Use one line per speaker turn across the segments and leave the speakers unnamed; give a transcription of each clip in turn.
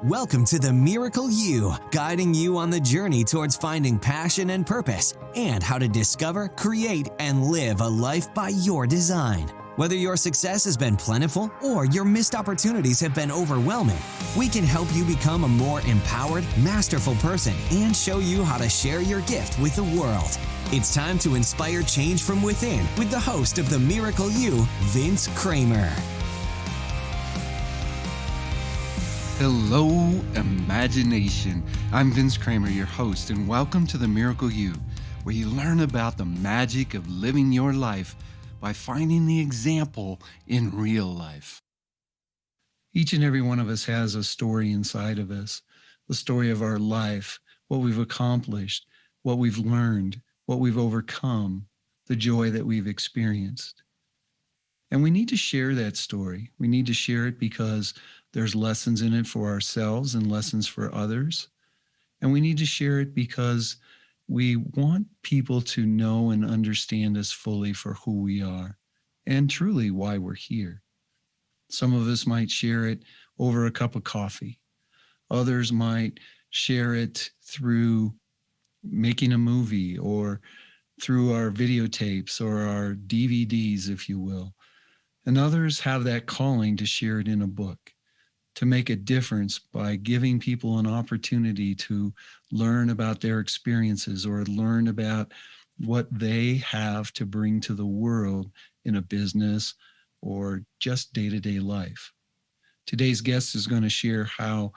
Welcome to the Miracle You, guiding you on the journey towards finding passion and purpose and how to discover, create, and live a life by your design. Whether your success has been plentiful or your missed opportunities have been overwhelming, we can help you become a more empowered, masterful person and show you how to share your gift with the world. It's time to inspire change from within with the host of the Miracle You, Vince Kramer.
Hello, imagination. I'm Vince Kramer, your host, and welcome to the Miracle You, where you learn about the magic of living your life by finding the example in real life. Each and every one of us has a story inside of us, the story of our life, what we've accomplished, what we've learned, what we've overcome, the joy that we've experienced. And we need to share that story. We need to share it because there's lessons in it for ourselves and lessons for others. And we need to share it because we want people to know and understand us fully for who we are and truly why we're here. Some of us might share it over a cup of coffee. Others might share it through making a movie or through our videotapes or our DVDs, if you will. And others have that calling to share it in a book, to make a difference by giving people an opportunity to learn about their experiences or learn about what they have to bring to the world in a business or just day-to-day life. Today's guest is going to share how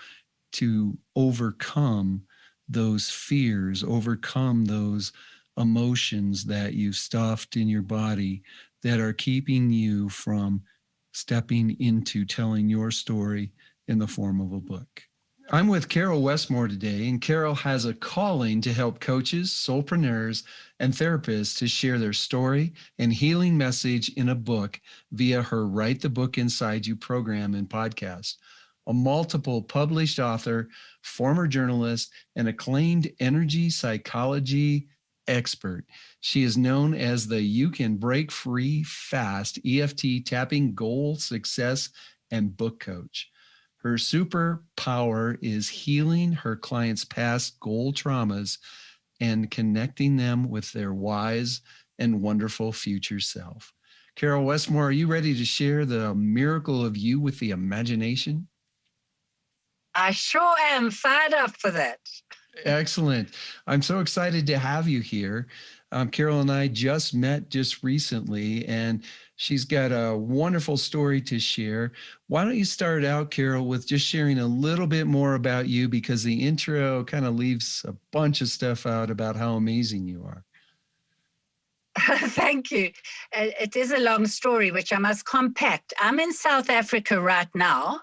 to overcome those fears, overcome those emotions that you've stuffed in your body that are keeping you from stepping into telling your story in the form of a book. I'm with Caryl Westmore today, and Caryl has a calling to help coaches, soulpreneurs, and therapists to share their story and healing message in a book via her Write the Book Inside You program and podcast. A multiple published author, former journalist, and acclaimed energy psychology expert. She is known as the You Can Break Free Fast EFT tapping goal success and book coach. Her superpower is healing her clients' past goal traumas and connecting them with their wise and wonderful future self. Caryl Westmore, are you ready to share the miracle of you with the imagination?
I sure am fired up for that.
Excellent. I'm so excited to have you here. Caryl and I just met just recently, and she's got a wonderful story to share. Why don't you start out, Caryl, with just sharing a little bit more about you, because the intro kind of leaves a bunch of stuff out about how amazing you are.
Thank you. It is a long story, which I must compact. I'm in South Africa right now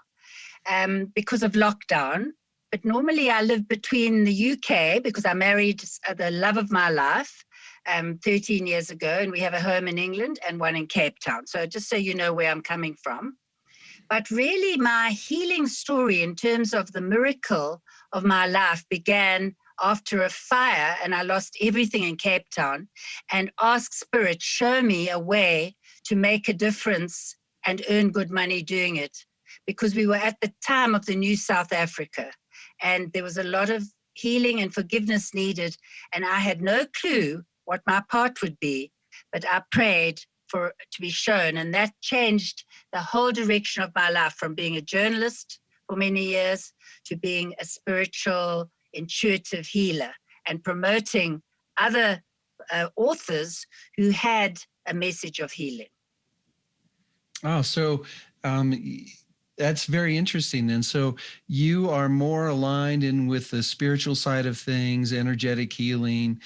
because of lockdown. But normally I live between the UK because I married the love of my life 13 years ago, and we have a home in England and one in Cape Town. So just so you know where I'm coming from. But really my healing story in terms of the miracle of my life began after a fire, and I lost everything in Cape Town, and asked Spirit, show me a way to make a difference and earn good money doing it. Because we were at the time of the new South Africa. And there was a lot of healing and forgiveness needed. And I had no clue what my part would be, but I prayed for to be shown. And that changed the whole direction of my life, from being a journalist for many years to being a spiritual, intuitive healer and promoting other authors who had a message of healing.
Oh, so that's very interesting then. So you are more aligned in with the spiritual side of things, energetic healing.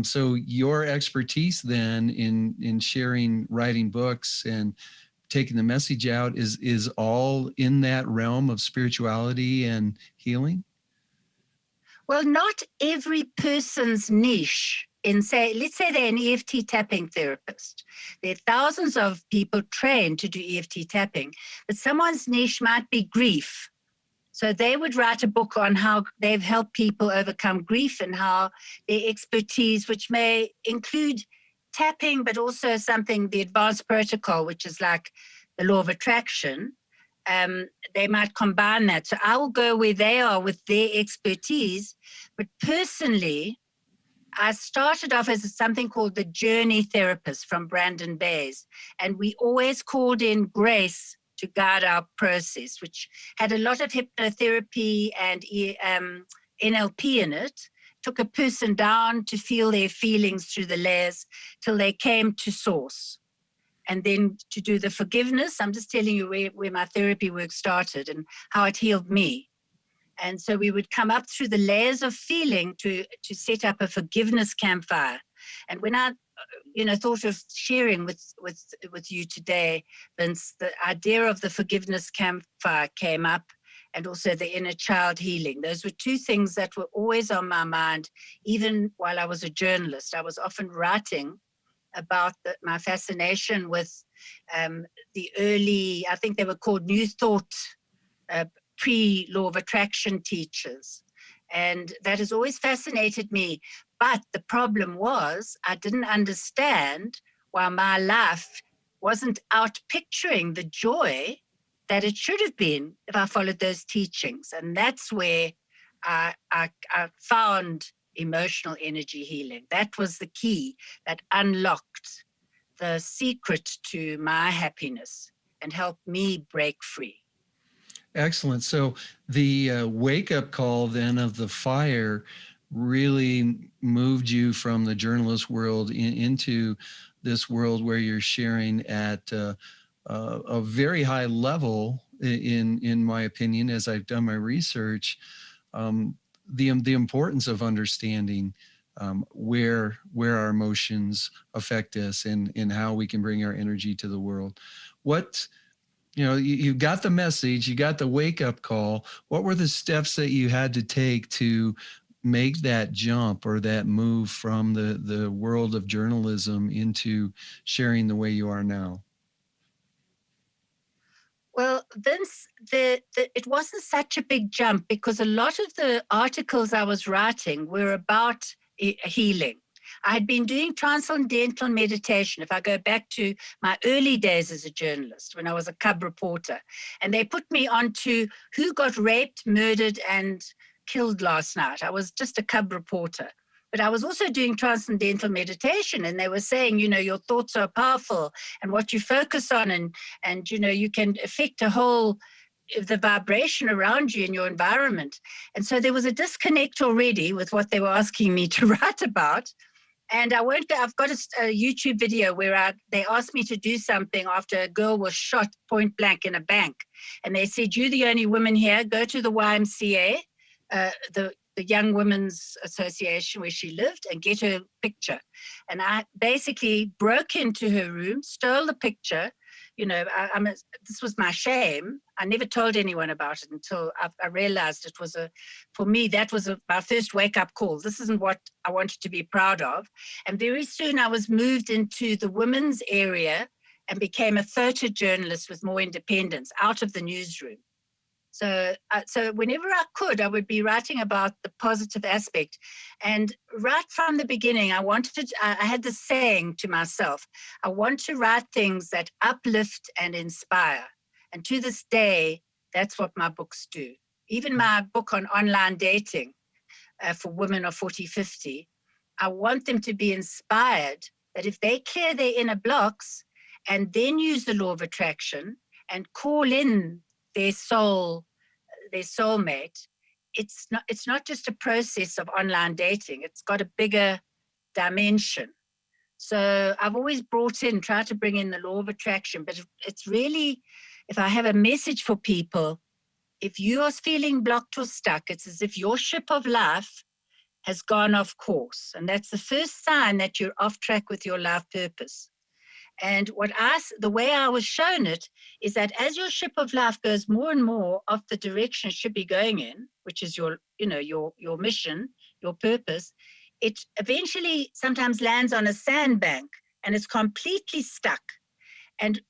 So your expertise then in sharing, writing books and taking the message out is all in that realm of spirituality and healing?
Well, not every person's niche let's say they're an EFT tapping therapist. There are thousands of people trained to do EFT tapping, but someone's niche might be grief. So they would write a book on how they've helped people overcome grief and how their expertise, which may include tapping, but also the advanced protocol, which is like the law of attraction, they might combine that. So I will go where they are with their expertise. But personally, I started off as something called the journey therapist from Brandon Bays. And we always called in Grace to guide our process, which had a lot of hypnotherapy and NLP in it. Took a person down to feel their feelings through the layers till they came to source. And then to do the forgiveness, I'm just telling you where my therapy work started and how it healed me. And so we would come up through the layers of feeling to set up a forgiveness campfire. And when I, thought of sharing with you today, Vince, the idea of the forgiveness campfire came up, and also the inner child healing. Those were two things that were always on my mind, even while I was a journalist. I was often writing about my fascination with the early, I think they were called New Thought, pre-law of attraction teachers. And that has always fascinated me. But the problem was I didn't understand why my life wasn't out picturing the joy that it should have been if I followed those teachings. And that's where I found emotional energy healing. That was the key that unlocked the secret to my happiness and helped me break free.
Excellent. So the wake-up call then of the fire really moved you from the journalist world into this world where you're sharing at a very high level, in my opinion, as I've done my research, the importance of understanding where our emotions affect us and how we can bring our energy to the world. You got the message, you got the wake-up call. What were the steps that you had to take to make that jump or that move from the world of journalism into sharing the way you are now?
Well, Vince, it wasn't such a big jump because a lot of the articles I was writing were about healing. I had been doing transcendental meditation, if I go back to my early days as a journalist, when I was a cub reporter. And they put me onto who got raped, murdered, and killed last night. I was just a cub reporter. But I was also doing transcendental meditation, and they were saying, your thoughts are powerful, and what you focus on, and you can affect the vibration around you in your environment. And so there was a disconnect already with what they were asking me to write about. And I've got a YouTube video where they asked me to do something after a girl was shot point blank in a bank. And they said, you're the only woman here, go to the YMCA, the Young Women's Association where she lived, and get her picture. And I basically broke into her room, stole the picture. This was my shame. I never told anyone about it until I realized it was for me, that was my first wake-up call. This isn't what I wanted to be proud of. And very soon I was moved into the women's area and became a photojournalist with more independence out of the newsroom. So whenever I could, I would be writing about the positive aspect. And right from the beginning, I had this saying to myself, I want to write things that uplift and inspire. And to this day, that's what my books do. Even my book on online dating for women of 40, 50, I want them to be inspired that if they clear their inner blocks and then use the law of attraction and call in their soulmate, it's not just a process of online dating. It's got a bigger dimension. So I've always tried to bring in the law of attraction, but it's really, if I have a message for people, if you are feeling blocked or stuck, it's as if your ship of life has gone off course. And that's the first sign that you're off track with your life purpose. And the way I was shown it is that as your ship of life goes more and more off the direction it should be going in, which is your mission, your purpose, it eventually sometimes lands on a sandbank and it's completely stuck. And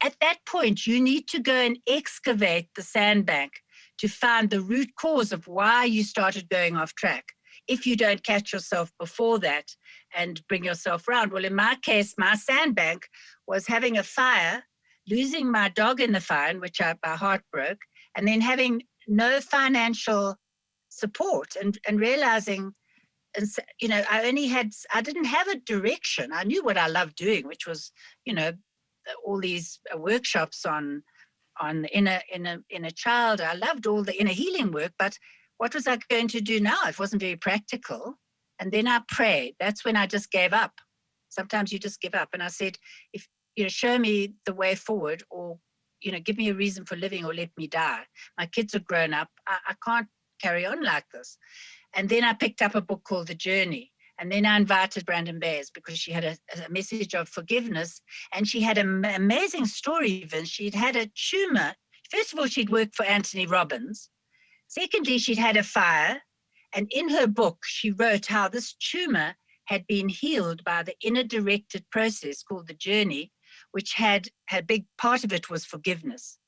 at that point, you need to go and excavate the sandbank to find the root cause of why you started going off track. If you don't catch yourself before that and bring yourself around. Well, in my case, my sandbank was having a fire losing my dog in the fire, in which my heart broke, and then having no financial support and realizing, and I didn't have a direction. I knew what I loved doing, which was, all these workshops on inner child. I loved all the inner healing work, but what was I going to do now? It wasn't very practical. And then I prayed. That's when I just gave up. Sometimes you just give up. And I said, if show me the way forward, or give me a reason for living, or let me die. My kids are grown up. I can't carry on like this. And then I picked up a book called The Journey. And then I invited Brandon Bayes because she had a message of forgiveness. And she had an amazing story, Vince. She'd had a tumor. First of all, she'd worked for Anthony Robbins. Secondly, she'd had a fire. And in her book, she wrote how this tumor had been healed by the inner directed process called The Journey, which had a big part of it was forgiveness.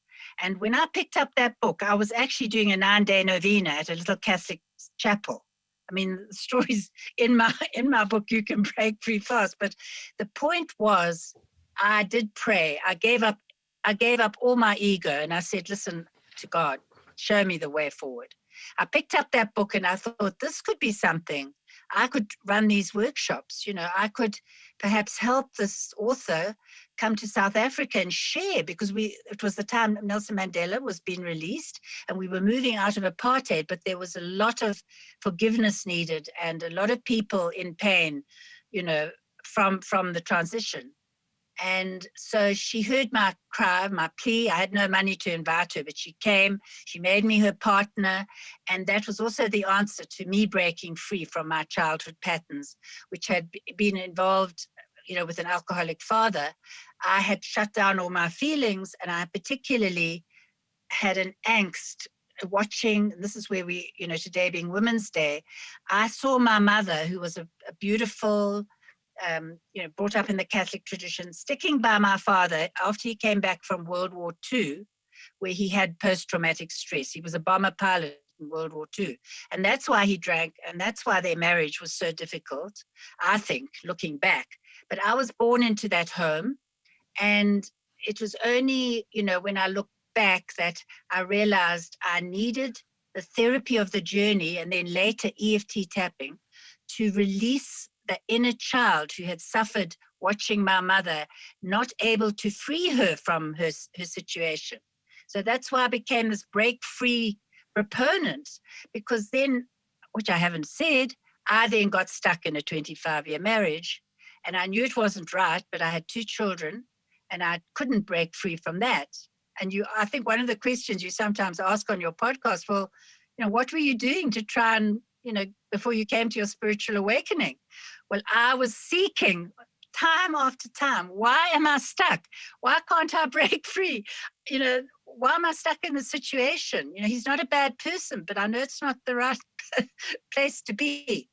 And when I picked up that book, I was actually doing a 9-day novena at a little Catholic chapel. I mean, the stories in my book, you can break free fast. But the point was, I did pray. I gave up all my ego, and I said, listen to God, show me the way forward. I picked up that book and I thought, this could be something. I could run these workshops. I could perhaps help this author come to South Africa and share, because it was the time Nelson Mandela was being released and we were moving out of apartheid, but there was a lot of forgiveness needed and a lot of people in pain, from the transition. And so she heard my cry, my plea. I had no money to invite her, but she came. She made me her partner. And that was also the answer to me breaking free from my childhood patterns, which had been involved, with an alcoholic father. I had shut down all my feelings, and I particularly had an angst watching. This is where we, today being Women's Day, I saw my mother, who was a beautiful, brought up in the Catholic tradition, sticking by my father after he came back from World War II, where he had post-traumatic stress. He was a bomber pilot in World War II. And that's why he drank, and that's why their marriage was so difficult, I think, looking back. But I was born into that home, and it was only, when I look back that I realized I needed the therapy of the journey and then later EFT tapping to release the inner child who had suffered watching my mother, not able to free her from her situation. So that's why I became this break-free proponent, because then, which I haven't said, I then got stuck in a 25-year marriage, and I knew it wasn't right, but I had 2 children, and I couldn't break free from that. And I think one of the questions you sometimes ask on your podcast, well, what were you doing to try and, before you came to your spiritual awakening? Well, I was seeking time after time. Why am I stuck? Why can't I break free? Why am I stuck in the situation? He's not a bad person, but I know it's not the right place to be.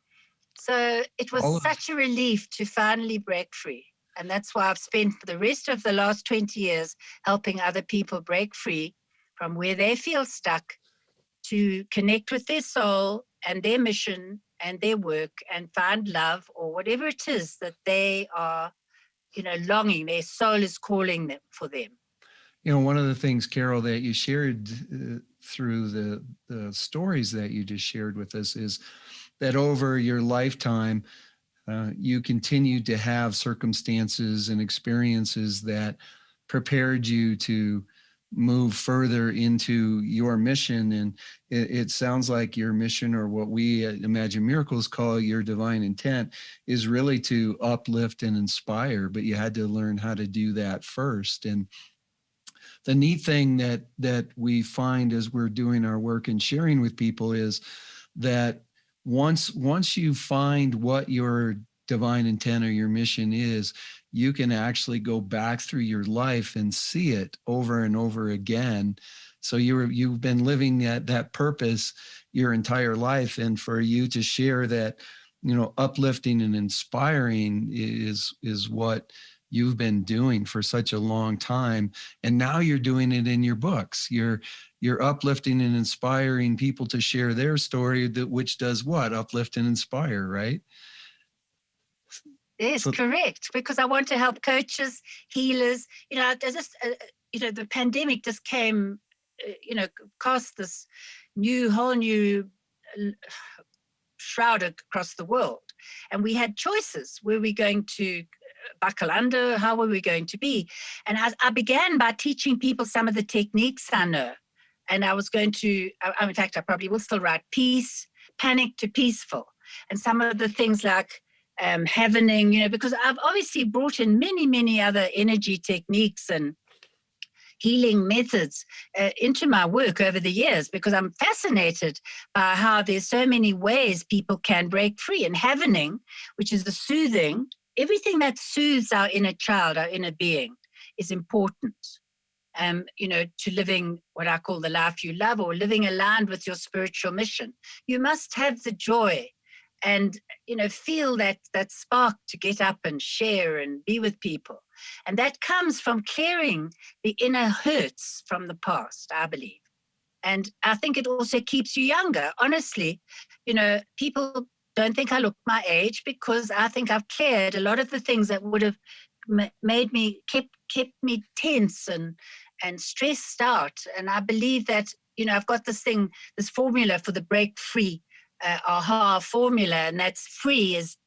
So it was such a relief to finally break free. And that's why I've spent the rest of the last 20 years helping other people break free from where they feel stuck, to connect with their soul and their mission and their work and find love, or whatever it is that they are, longing, their soul is calling them for them.
One of the things, Caryl, that you shared through the stories that you just shared with us is that over your lifetime, you continued to have circumstances and experiences that prepared you to move further into your mission. And it sounds like your mission, or what we at Imagine Miracles call your divine intent, is really to uplift and inspire, but you had to learn how to do that first. And the neat thing that we find as we're doing our work and sharing with people is that once you find what your divine intent or your mission is, you can actually go back through your life and see it over and over again. So you've been living that purpose your entire life. And for you to share that, uplifting and inspiring is what you've been doing for such a long time. And now you're doing it in your books. You're uplifting and inspiring people to share their story, which does what? Uplift and inspire, right?
Yes, correct. Because I want to help coaches, healers. The pandemic just came, cast this whole new shroud across the world. And we had choices. Were we going to buckle under? How were we going to be? And I began by teaching people some of the techniques I know. And I was going to, in fact, I probably will still write peace, panic to peaceful. And some of the things like heavening, because I've obviously brought in many, many other energy techniques and healing methods into my work over the years, because I'm fascinated by how there's so many ways people can break free. And heavening, which is the soothing, everything that soothes our inner child, our inner being, is important. To living what I call the life you love, or living aligned with your spiritual mission. You must have the joy and, feel that spark to get up and share and be with people. And that comes from clearing the inner hurts from the past, I believe. And I think it also keeps you younger. Honestly, people don't think I look my age, because I think I've cleared a lot of the things that would have made me, kept me tense and stressed out. And I believe that, I've got this formula for the break free, AHA formula, and that's free is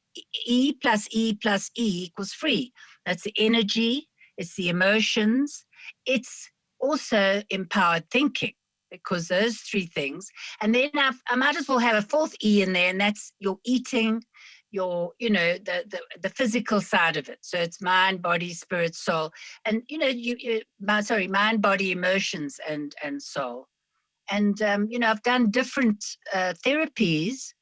E plus E plus E equals free. That's the energy, it's the emotions, it's also empowered thinking, because those three things. And then I might as well have a fourth E in there, and that's your eating, your, the physical side of it. So it's mind, body, spirit, soul, and, mind, body, emotions, and soul. And, I've done different therapies.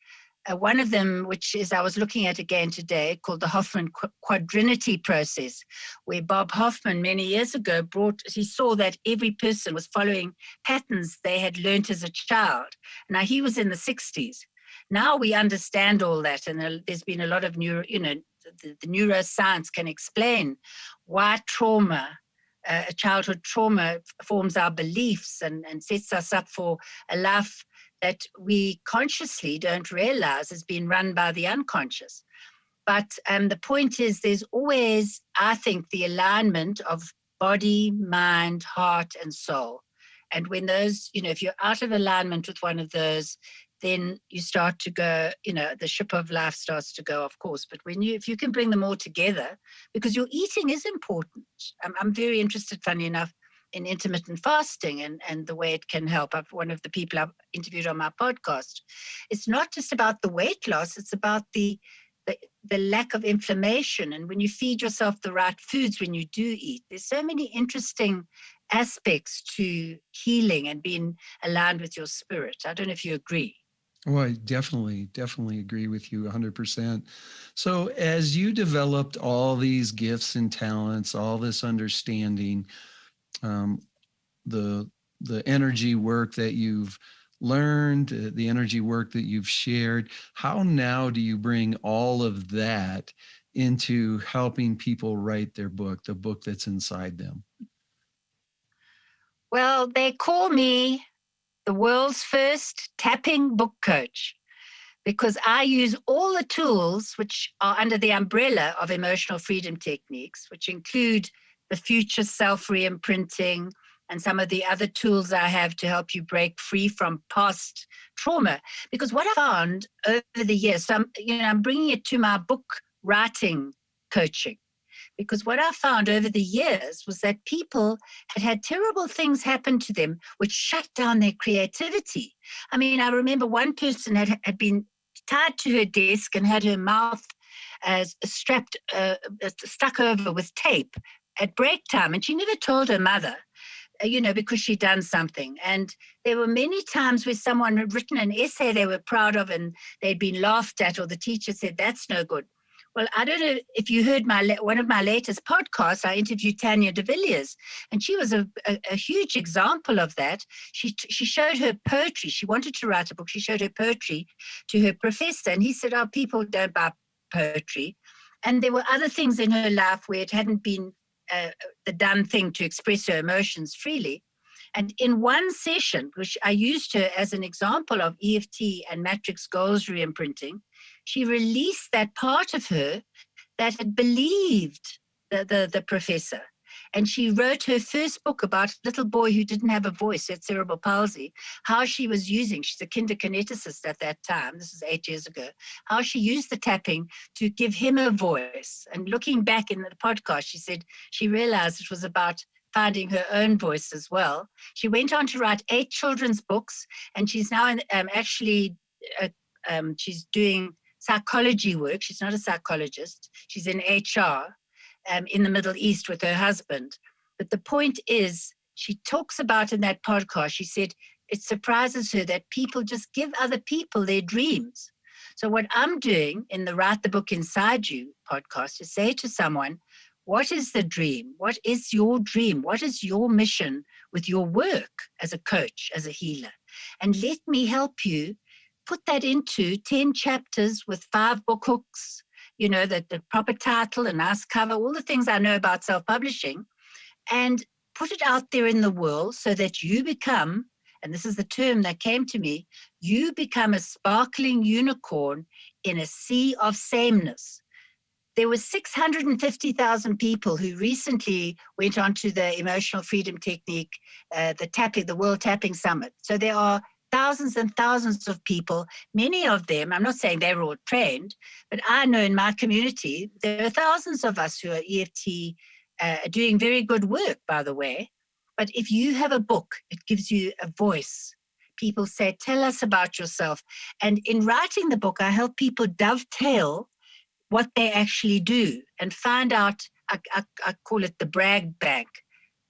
One of them, which is I was looking at again today, called the Hoffman quadrinity process, where Bob Hoffman many years ago he saw that every person was following patterns they had learned as a child. Now, he was in the 60s. Now we understand all that, and there's been a lot of the neuroscience can explain why trauma, a childhood trauma, forms our beliefs and sets us up for a life that we consciously don't realize has been run by the unconscious. But the point is, there's always, I think, the alignment of body, mind, heart, and soul. And when those, if you're out of alignment with one of those, then you start to go, the ship of life starts to go, of course. But if you can bring them all together, because your eating is important. I'm very interested, funny enough, in intermittent fasting and the way it can help. One of the people I've interviewed on my podcast. It's not just about the weight loss, it's about the lack of inflammation. And when you feed yourself the right foods when you do eat, there's so many interesting aspects to healing and being aligned with your spirit. I don't know if you agree.
Well, I definitely agree with you 100%. So as you developed all these gifts and talents, all this understanding, the energy work that you've learned, the energy work that you've shared, how now do you bring all of that into helping people write their book, the book that's inside them?
Well, they call me the world's first tapping book coach, because I use all the tools which are under the umbrella of emotional freedom techniques, which include the future self re-imprinting and some of the other tools I have to help you break free from past trauma. Because what I found over the years, so I'm bringing it to my book writing coaching. Because what I found over the years was that people had terrible things happen to them, which shut down their creativity. I mean, I remember one person had been tied to her desk and had her mouth stuck over with tape at break time. And she never told her mother, because she'd done something. And there were many times where someone had written an essay they were proud of and they'd been laughed at, or the teacher said, that's no good. Well, I don't know if you heard one of my latest podcasts. I interviewed Tanya de Villiers, and she was a huge example of that. She showed her poetry. She wanted to write a book. She showed her poetry to her professor, and he said, people don't buy poetry. And there were other things in her life where it hadn't been the done thing to express her emotions freely. And in one session, which I used her as an example of EFT and matrix goals re-imprinting, she released that part of her that had believed the professor. And she wrote her first book about a little boy who didn't have a voice, had cerebral palsy, how she was using, she's a kinderkineticist at that time, this is 8 years ago, how she used the tapping to give him a voice. And looking back in the podcast, she said she realized it was about finding her own voice as well. She went on to write 8 children's books, and she's now she's doing psychology work. She's not a psychologist. She's in HR. In the Middle East with her husband. But the point is, she talks about in that podcast, she said it surprises her that people just give other people their dreams. So what I'm doing in the Write the Book Inside You podcast is say to someone, what is the dream? What is your dream? What is your mission with your work as a coach, as a healer? And let me help you put that into 10 chapters with 5 book hooks, you know, the proper title, a nice cover, all the things I know about self-publishing, and put it out there in the world so that you become, and this is the term that came to me, you become a sparkling unicorn in a sea of sameness. There were 650,000 people who recently went on to the Emotional Freedom Technique, the World Tapping Summit. So there are thousands and thousands of people, many of them, I'm not saying they were all trained, but I know in my community, there are thousands of us who are EFT doing very good work, by the way. But if you have a book, it gives you a voice. People say, tell us about yourself. And in writing the book, I help people dovetail what they actually do and find out, I call it the brag bank.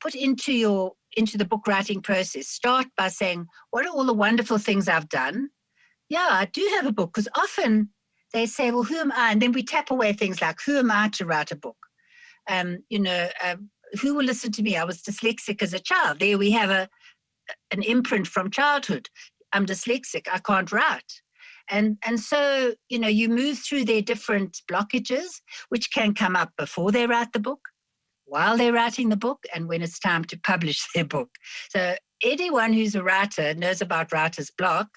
Put into the book writing process. Start by saying, what are all the wonderful things I've done? Yeah, I do have a book, because often they say, well, who am I? And then we tap away things like, who am I to write a book? Who will listen to me? I was dyslexic as a child. There we have an imprint from childhood. I'm dyslexic. I can't write. And so, you move through their different blockages, which can come up before they write the book, while they're writing the book, and when it's time to publish their book. So anyone who's a writer knows about writer's block,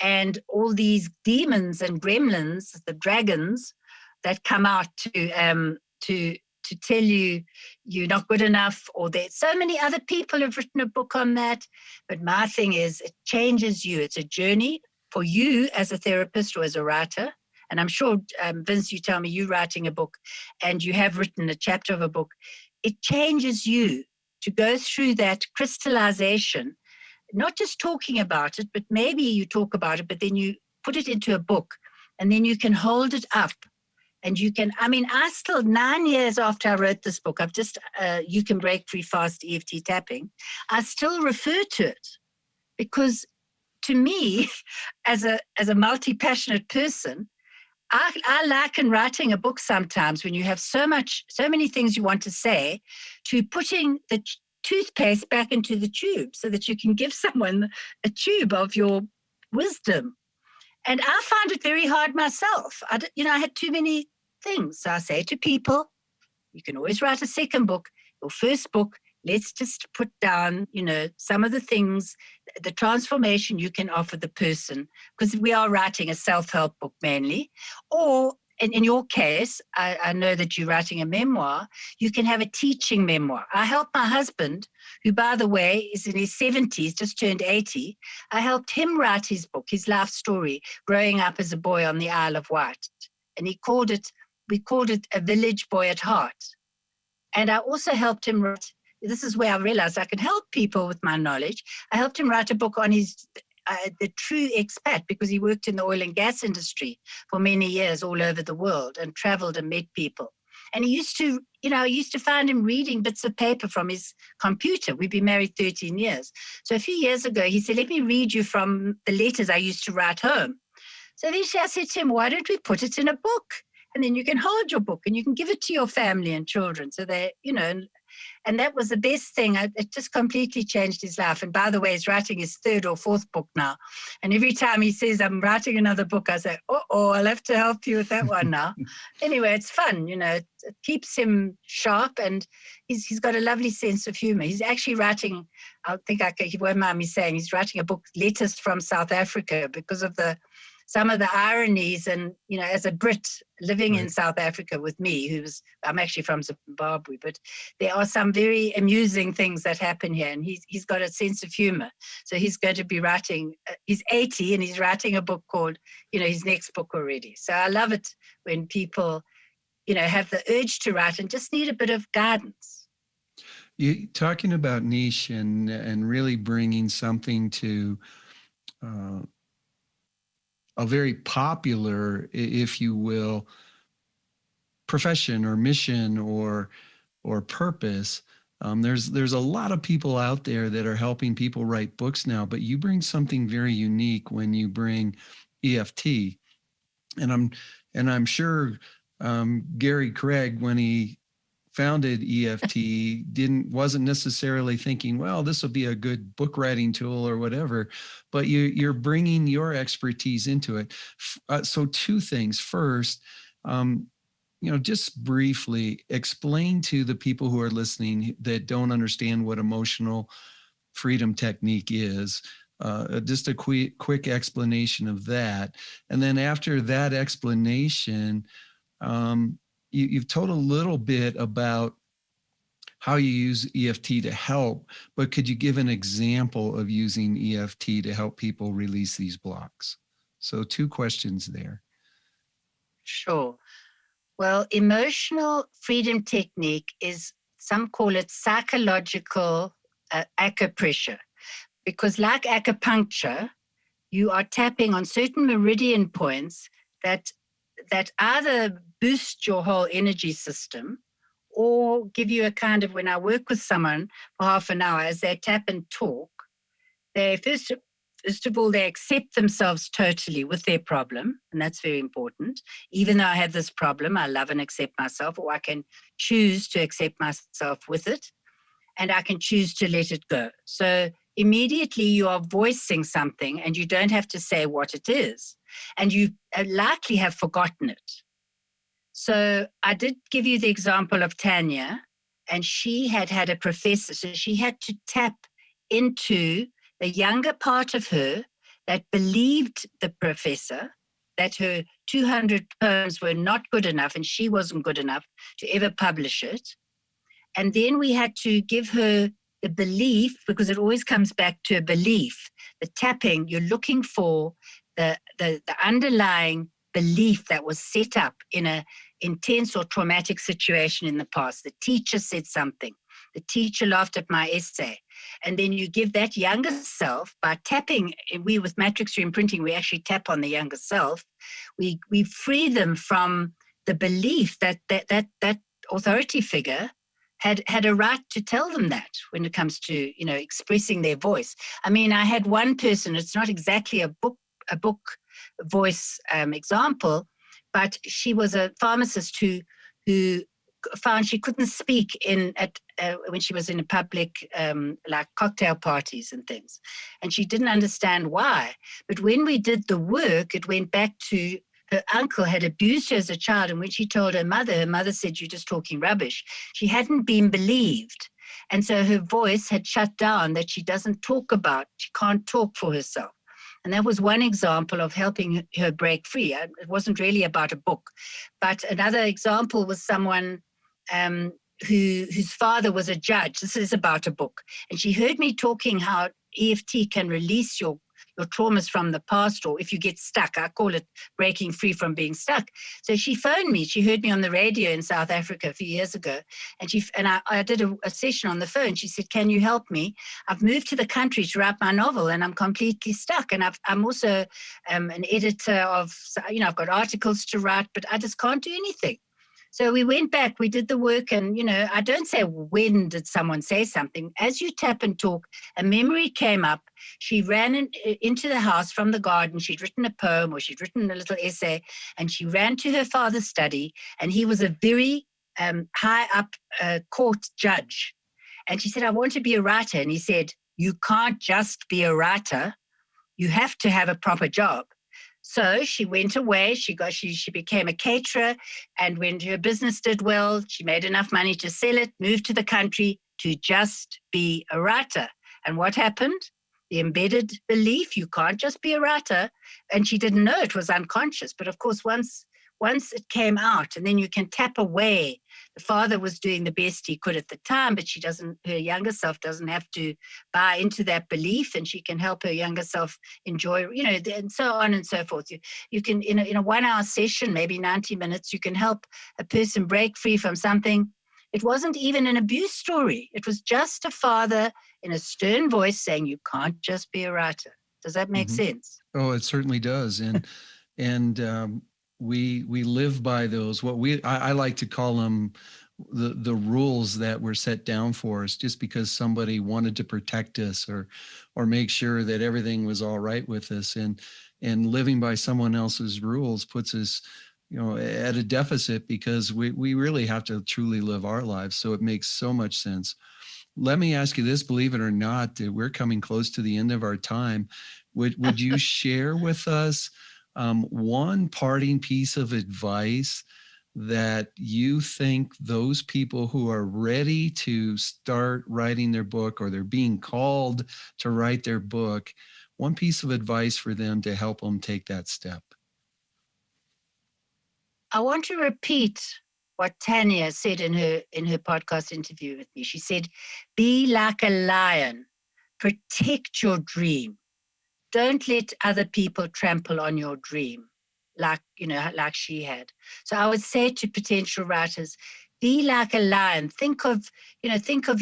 and all these demons and gremlins, the dragons that come out to tell you you're not good enough, or there's so many other people have written a book on that. But my thing is, it changes you. It's a journey for you as a therapist or as a writer. And I'm sure, Vince, you tell me you're writing a book and you have written a chapter of a book. It changes you to go through that crystallization, not just talking about it, but maybe you talk about it, but then you put it into a book, and then you can hold it up. And you can, I still, 9 years after I wrote this book, I've just, You Can Break Free Fast EFT Tapping, I still refer to it, because to me, as a multi-passionate person, I liken writing a book sometimes, when you have so many things you want to say, to putting the toothpaste back into the tube so that you can give someone a tube of your wisdom. And I find it very hard myself. I had too many things. So I say to people, you can always write a second book. Your first book, let's just put down, some of the things, the transformation you can offer the person, because we are writing a self-help book mainly. Or in your case, I know that you're writing a memoir. You can have a teaching memoir. I helped my husband, who, by the way, is in his 70s, just turned 80. I helped him write his book, his life story, growing up as a boy on the Isle of Wight. And we called it A Village Boy at Heart. And I also helped him write, this is where I realized I can help people with my knowledge. I helped him write a book on the true expat, because he worked in the oil and gas industry for many years all over the world and traveled and met people. And he used to, I used to find him reading bits of paper from his computer. We'd been married 13 years. So a few years ago, he said, let me read you from the letters I used to write home. So then I said to him, why don't we put it in a book? And then you can hold your book and you can give it to your family and children. So they, and that was the best thing. It just completely changed his life. And by the way, he's writing his 3rd or 4th book now. And every time he says, I'm writing another book, I say, I'll have to help you with that one now. Anyway, it's fun, it keeps him sharp, and he's got a lovely sense of humor. He's actually writing, he won't mind me saying, he's writing a book, Letters from South Africa, because of the some of the ironies. And, as a Brit living in
Right.
South Africa with me, I'm actually from Zimbabwe, but there are some very amusing things that happen here. And he's got a sense of humor. So he's going to be writing, he's 80 and he's writing a book called, his next book already. So I love it when people, have the urge to write and just need a bit of guidance.
You talking about niche and really bringing something to a very popular, if you will, profession or mission or purpose. There's a lot of people out there that are helping people write books now, but you bring something very unique when you bring EFT, and I'm sure Gary Craig, when he founded EFT, wasn't necessarily thinking, well, this will be a good book writing tool or whatever, but you're bringing your expertise into it. So two things. First, just briefly explain to the people who are listening that don't understand what emotional freedom technique is. Just a quick explanation of that. And then after that explanation, you've told a little bit about how you use EFT to help, but could you give an example of using EFT to help people release these blocks? So 2 questions there.
Sure. Well, emotional freedom technique is, some call it psychological acupressure, because like acupuncture, you are tapping on certain meridian points that either boost your whole energy system or give you a kind of, when I work with someone for half an hour, as they tap and talk, they first of all, they accept themselves totally with their problem, and that's very important. Even though I have this problem, I love and accept myself, or I can choose to accept myself with it, and I can choose to let it go. So immediately you are voicing something, and you don't have to say what it is, and you likely have forgotten it. So I did give you the example of Tanya, and she had a professor, so she had to tap into the younger part of her that believed the professor, that her 200 poems were not good enough and she wasn't good enough to ever publish it. And then we had to give her the belief, because it always comes back to a belief. The tapping, you're looking for the underlying belief that was set up in an intense or traumatic situation in the past. The teacher said something. The teacher laughed at my essay. And then you give that younger self, by tapping, we with matrix reimprinting, we actually tap on the younger self. We free them from the belief that authority figure had a right to tell them that when it comes to, expressing their voice. I mean, I had one person, it's not exactly a book voice example, but she was a pharmacist who found she couldn't speak when she was in a public, like cocktail parties and things. And she didn't understand why. But when we did the work, it went back to her uncle had abused her as a child. And when she told her mother said, "You're just talking rubbish." She hadn't been believed. And so her voice had shut down, that she doesn't talk about, she can't talk for herself. And that was one example of helping her break free. It wasn't really about a book. But another example was someone whose father was a judge. This is about a book. And she heard me talking how EFT can release your traumas from the past, or if you get stuck, I call it breaking free from being stuck. So she phoned me. She heard me on the radio in South Africa a few years ago. And I did a session on the phone. She said, "Can you help me? I've moved to the country to write my novel and I'm completely stuck. And I'm also an editor of, I've got articles to write, but I just can't do anything." So we went back, we did the work, and, I don't say when did someone say something. As you tap and talk, a memory came up. She ran into the house from the garden. She'd written a poem or she'd written a little essay, and she ran to her father's study, and he was a very high up court judge. And she said, "I want to be a writer." And he said, "You can't just be a writer. You have to have a proper job." So she went away, she became a caterer, and when her business did well, she made enough money to sell it, moved to the country to just be a writer. And what happened? the embedded belief, you can't just be a writer. And she didn't know it was unconscious. But of course, once it came out, and then you can tap away. The father was doing the best he could at the time, but her younger self doesn't have to buy into that belief, and she can help her younger self enjoy, and so on and so forth. You can, in a 1 hour session, maybe 90 minutes, you can help a person break free from something. It wasn't even an abuse story. It was just a father in a stern voice saying, you can't just be a writer. Does that make sense?
Oh, it certainly does. And we live by those, I like to call them the rules that were set down for us, just because somebody wanted to protect us or make sure that everything was all right with us. And living by someone else's rules puts us, at a deficit, because we really have to truly live our lives. So it makes so much sense. Let me ask you this, believe it or not, we're coming close to the end of our time. Would you share with us one parting piece of advice that you think those people who are ready to start writing their book, or they're being called to write their book, one piece of advice for them to help them take that step?
I want to repeat what Tanya said in her podcast interview with me. She said, be like a lion, protect your dream. Don't let other people trample on your dream like she had. So I would say to potential writers, be like a lion. Think of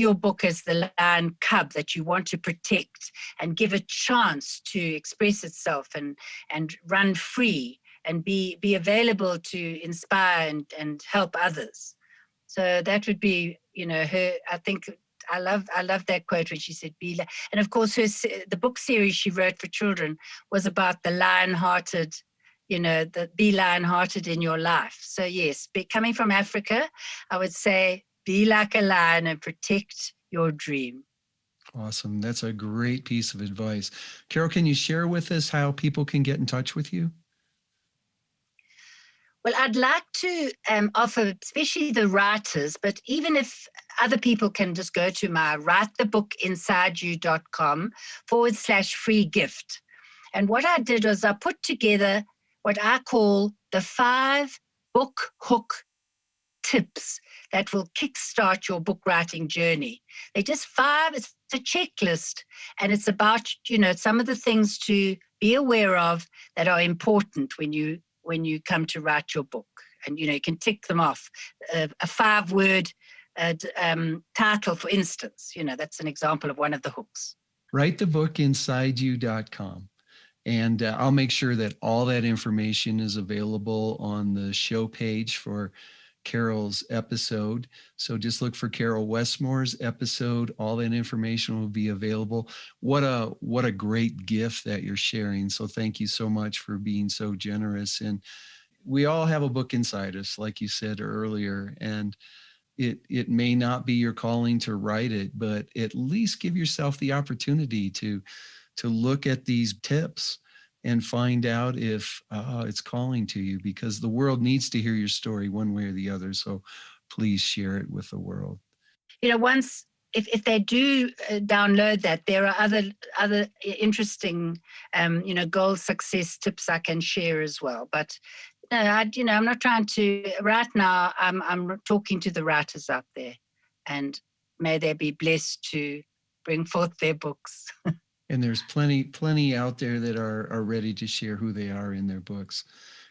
your book as the lion cub that you want to protect and give a chance to express itself and run free and be available to inspire and help others. So that would be, her, I think. I love that quote when she said, be like, and of course the book series she wrote for children was about the lion-hearted, be lion-hearted in your life. So yes, coming from Africa, I would say, be like a lion and protect your dream.
Awesome. That's a great piece of advice. Caryl, can you share with us how people can get in touch with you?
Well, I'd like to offer, especially the writers, but even if other people can just go to my writethebookinsideyou.com/free gift. And what I did was I put together what I call the 5 book hook tips that will kickstart your book writing journey. They're just 5, it's a checklist, and it's about, some of the things to be aware of that are important when you come to write your book. And, you can tick them off. A 5-word title, for instance, that's an example of one of the hooks.
Writethebookinsideyou.com. And I'll make sure that all that information is available on the show page for Carol's episode. So just look for Caryl Westmore's episode. All that information will be available. What a great gift that you're sharing. So thank you so much for being so generous. And we all have a book inside us, like you said earlier, and it may not be your calling to write it, but at least give yourself the opportunity to look at these tips and find out if it's calling to you, because the world needs to hear your story one way or the other. So please share it with the world.
Once, if they do download that, there are other interesting, goal success tips I can share as well. But no, I'm not trying to. Right now, I'm talking to the writers out there, and may they be blessed to bring forth their books.
And there's plenty out there that are ready to share who they are in their books.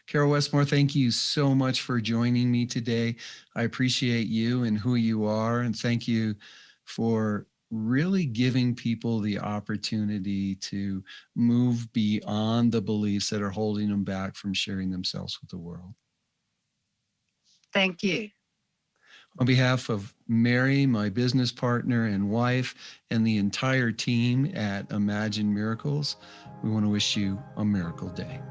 Caryl Westmore, thank you so much for joining me today. I appreciate you and who you are, and thank you for really giving people the opportunity to move beyond the beliefs that are holding them back from sharing themselves with the world.
Thank you.
On behalf of Mary, my business partner and wife, and the entire team at Imagine Miracles, we want to wish you a miracle day.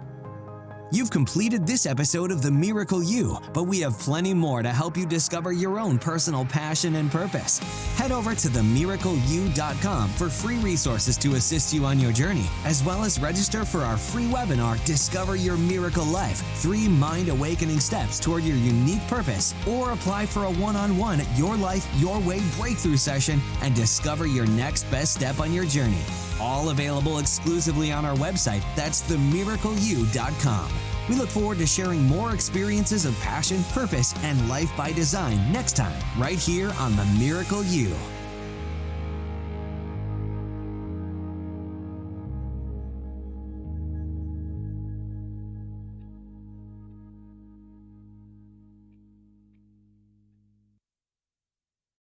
You've completed this episode of The Miracle You, but we have plenty more to help you discover your own personal passion and purpose. Head over to themiracleyou.com for free resources to assist you on your journey, as well as register for our free webinar, Discover Your Miracle Life, 3 mind awakening steps toward your unique purpose, or apply for a one-on-one Your Life, Your Way breakthrough session and discover your next best step on your journey. all available exclusively on our website. That's themiracleyou.com. We look forward to sharing more experiences of passion, purpose, and life by design next time, right here on The Miracle You.